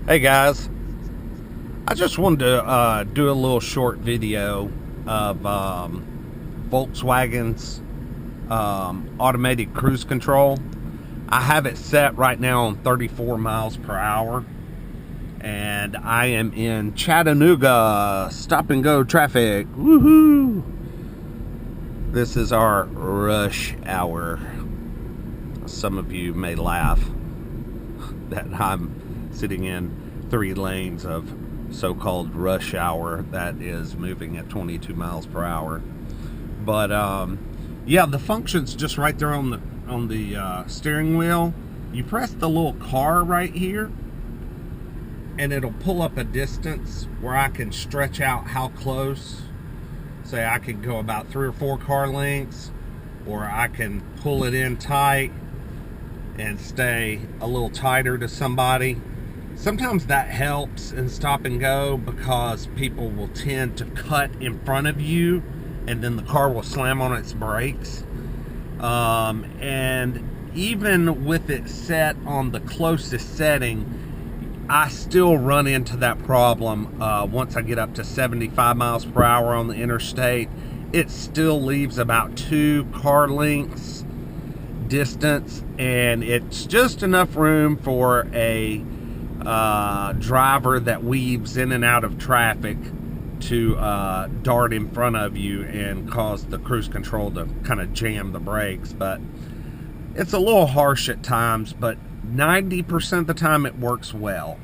Hey guys, I just wanted to do a little short video of Volkswagen's automated cruise control. I have it set right now on 34 miles per hour, and I am in Chattanooga stop and go traffic. Woohoo! This is our rush hour. Some of you may laugh that I'm sitting in 3 lanes of so-called rush hour that is moving at 22 miles per hour. But yeah, the function's just right there on the steering wheel. You press the little car right here, and it'll pull up a distance where I can stretch out how close. Say I could go about 3 or 4 car lengths, or I can pull it in tight and stay a little tighter to somebody. Sometimes that helps in stop and go because people will tend to cut in front of you and then the car will slam on its brakes. And even with it set on the closest setting, I still run into that problem once I get up to 75 miles per hour on the interstate. It still leaves about 2 car lengths distance, and it's just enough room for a driver that weaves in and out of traffic to dart in front of you and cause the cruise control to kind of jam the brakes. But it's a little harsh at times, but 90% of the time it works well.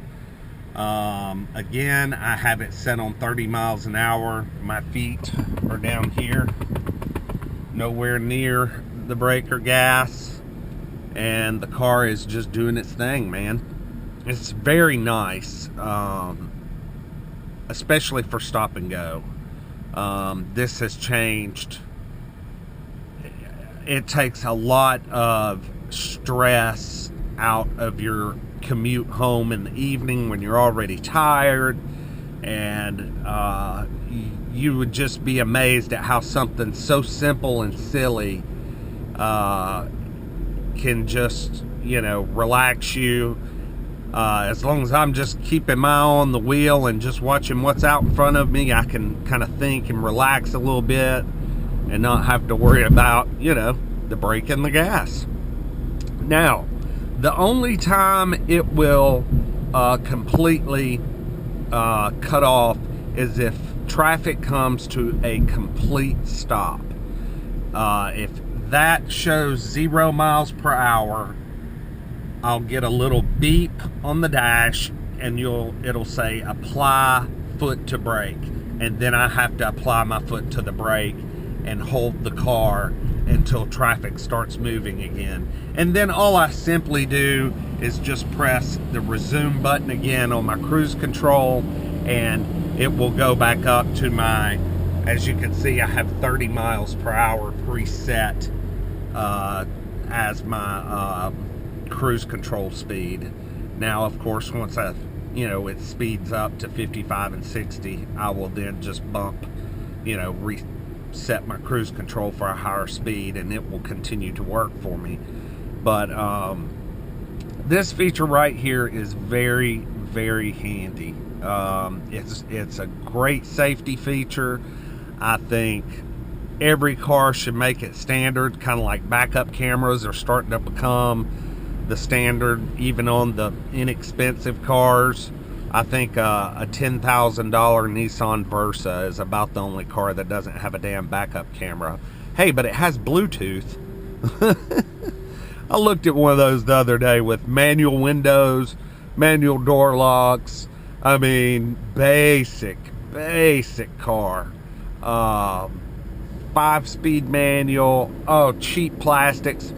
Again, I have it set on 30 miles an hour. My feet are down here, nowhere near the brake or gas, and the car is just doing its thing, man. It's very nice, especially for stop and go. This has changed. It takes a lot of stress out of your commute home in the evening when you're already tired, and you would just be amazed at how something so simple and silly can just, relax you. As long as I'm just keeping my eye on the wheel and just watching what's out in front of me, I can kind of think and relax a little bit and not have to worry about, the brake and the gas. Now, the only time it will completely cut off is if traffic comes to a complete stop. If that shows 0 miles per hour, I'll get a little beep on the dash, and it'll say apply foot to brake, and then I have to apply my foot to the brake and hold the car until traffic starts moving again. And then all I simply do is just press the resume button again on my cruise control, and it will go back up to my, as you can see, I have 30 miles per hour preset as my cruise control speed. Now, of course, once it speeds up to 55 and 60, I will then just bump, reset my cruise control for a higher speed, and it will continue to work for me. But this feature right here is very, very handy. It's a great safety feature. I think every car should make it standard, kind of like backup cameras are starting to become the standard, even on the inexpensive cars. I think a $10,000 Nissan Versa is about the only car that doesn't have a damn backup camera. Hey, but it has Bluetooth. I looked at one of those the other day with manual windows, manual door locks. I mean, basic car. 5-speed manual. Oh, cheap plastics.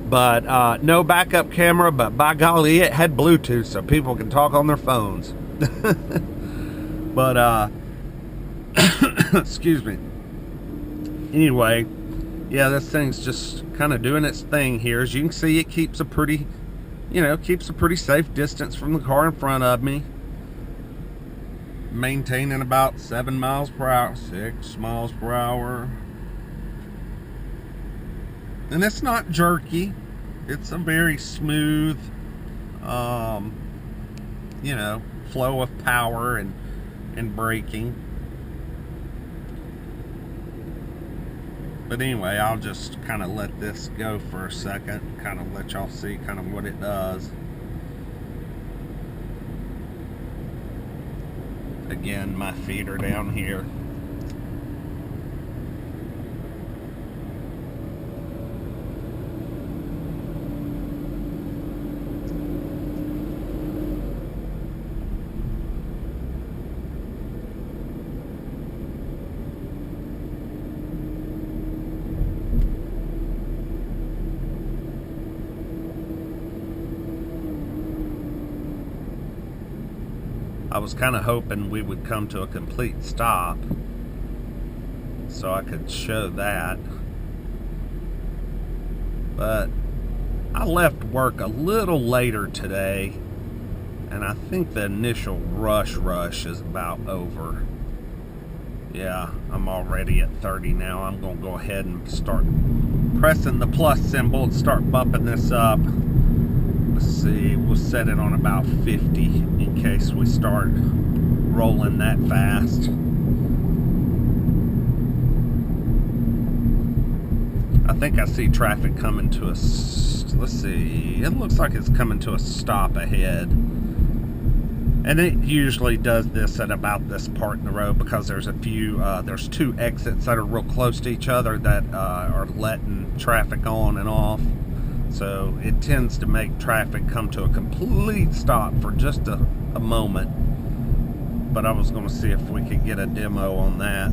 But no backup camera, but by golly, it had Bluetooth so people can talk on their phones. But excuse me. Anyway, yeah, this thing's just kind of doing its thing here. As you can see, it keeps a pretty safe distance from the car in front of me. Maintaining about 7 miles per hour, 6 miles per hour. And it's not jerky. It's a very smooth you know, flow of power and braking. But anyway, I'll just kind of let this go for a second, kind of let y'all see kind of what it does. Again, my feet are down here. I was kind of hoping we would come to a complete stop so I could show that. But I left work a little later today, and I think the initial rush is about over. Yeah, I'm already at 30 now. I'm going to go ahead and start pressing the plus symbol and start bumping this up. Let's see, we'll set it on about 50 in case we start rolling that fast. I think I see traffic coming to us. Let's see, it looks like it's coming to a stop ahead. And it usually does this at about this part in the road because there's a few, there's two exits that are real close to each other that are letting traffic on and off. So it tends to make traffic come to a complete stop for just a moment. But I was going to see if we could get a demo on that.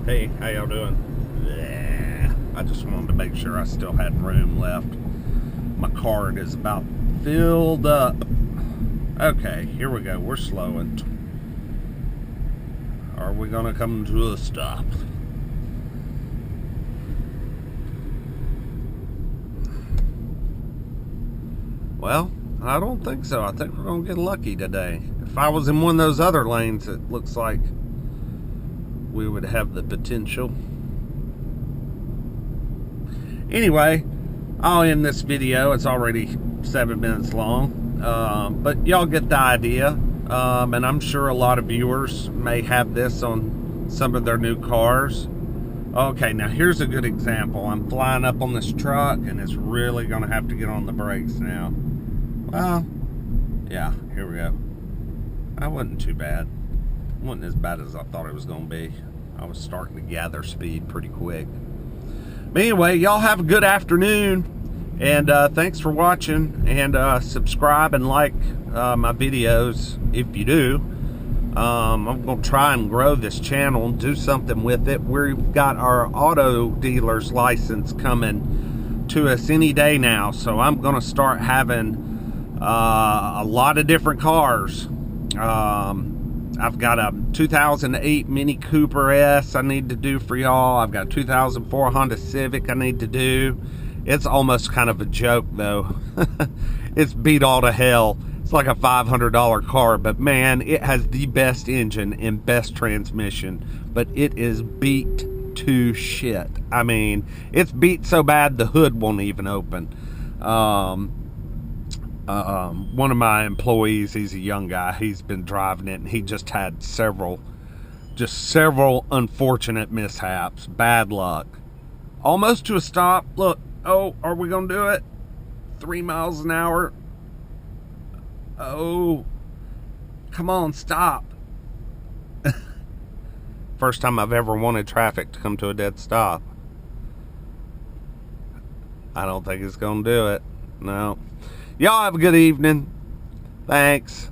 Hey, how y'all doing? Yeah, I just wanted to make sure I still had room left. My card is about filled up. Okay, here we go. We're slowing. Are we going to come to a stop? Well, I don't think so. I think we're going to get lucky today. If I was in one of those other lanes, it looks like we would have the potential. Anyway, I'll end this video. It's already 7 minutes long. But y'all get the idea. And I'm sure a lot of viewers may have this on some of their new cars. Okay, now here's a good example. I'm flying up on this truck, and it's really going to have to get on the brakes now. Well, yeah, here we go. That wasn't too bad. It wasn't as bad as I thought it was going to be. I was starting to gather speed pretty quick. But anyway, y'all have a good afternoon. And thanks for watching. And subscribe and like my videos if you do. I'm going to try and grow this channel and do something with it. We've got our auto dealer's license coming to us any day now. So I'm going to start having a lot of different cars. I've got a 2008 Mini Cooper S I need to do for y'all. I've got a 2004 Honda Civic I need to do. It's almost kind of a joke though. It's beat all to hell. It's like a $500 car, but man, it has the best engine and best transmission, but it is beat to shit. I mean, it's beat so bad the hood won't even open. One of my employees, he's a young guy, he's been driving it, and he just had several unfortunate mishaps, bad luck. Almost to a stop. Look, oh, are we gonna do it? 3 miles an hour. Oh, come on, stop. First time I've ever wanted traffic to come to a dead stop. I don't think it's gonna do it. No. Y'all have a good evening. Thanks.